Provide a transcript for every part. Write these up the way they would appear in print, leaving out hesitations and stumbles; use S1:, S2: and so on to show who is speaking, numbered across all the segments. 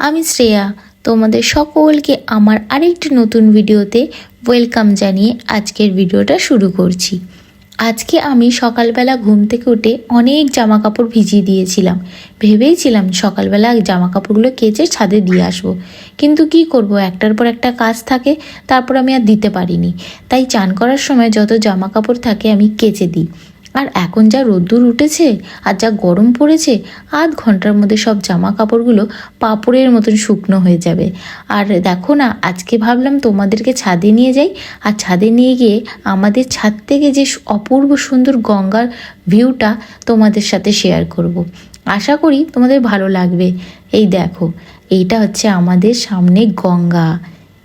S1: আমি শ্রেয়া, তোমাদের সকলকে আমার আরেকটি নতুন ভিডিওতে ওয়েলকাম জানিয়ে আজকের ভিডিওটা শুরু করছি। আজকে আমি সকালবেলা ঘুম থেকে উঠে অনেক জামা কাপড় ভিজিয়ে দিয়েছিলাম। ভেবেইছিলাম সকালবেলা জামা কাপড়গুলো কেচে ছাদে দিয়ে আসবো, কিন্তু কি করব, একটার পর একটা কাজ থাকে, তারপর আমি আর দিতে পারিনি। তাই চান করার সময় যত জামা কাপড় থাকে আমি কেচে দিই। আর এখন যা রোদ্দুর উঠেছে আর যা গরম পড়েছে, আধ ঘন্টার মধ্যে সব জামা কাপড়গুলো পাপড়ের মতন শুকনো হয়ে যাবে। আর দেখো না, আজকে ভাবলাম তোমাদেরকে ছাদে নিয়ে যাই, আর ছাদে নিয়ে গিয়ে আমাদের ছাদ থেকে যে অপূর্ব সুন্দর গঙ্গার ভিউটা তোমাদের সাথে শেয়ার করব। আশা করি তোমাদের ভালো লাগবে। এই দেখো, এইটা হচ্ছে আমাদের সামনে গঙ্গা।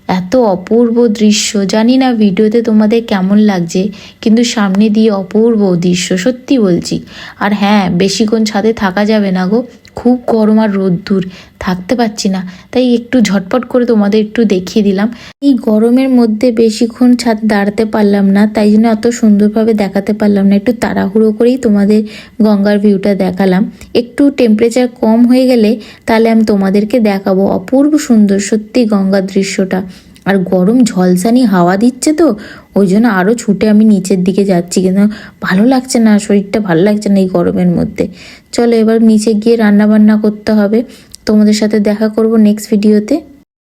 S1: এত অপূর্ব দৃশ্য, জানি না ভিডিওতে তোমাদের কেমন লাগছে, কিন্তু সামনে দিয়ে অপূর্ব দৃশ্য, সত্যি বলছি। আর হ্যাঁ, বেশিক্ষণ ছাদে থাকা যাবে না গো, খুব গরম আর রোদ্দুর, থাকতে পারছি না। তাই একটু ঝটপট করে তোমাদের একটু দেখিয়ে দিলাম। এই গরমের মধ্যে বেশিক্ষণ ছাদে দাঁড়াতে পারলাম না, তাই জন্য এত সুন্দরভাবে দেখাতে পারলাম না। একটু তাড়াহুড়ো করেই তোমাদের গঙ্গার ভিউটা দেখালাম। একটু টেম্পারেচার কম হয়ে গেলে তাহলে আমি তোমাদেরকে দেখাবো। অপূর্ব সুন্দর সত্যি গঙ্গার দৃশ্যটা। আর গরম ঝলসানি হাওয়া দিচ্ছে তো, ওই জন্য আরও ছুটে আমি নিচের দিকে যাচ্ছি, কিন্তু ভালো লাগছে না, শরীরটা ভালো লাগছে না এই গরমের মধ্যে। চলো এবার নিচে গিয়ে রান্না বান্না করতে হবে। তোমাদের সাথে দেখা করব নেক্সট ভিডিওতে।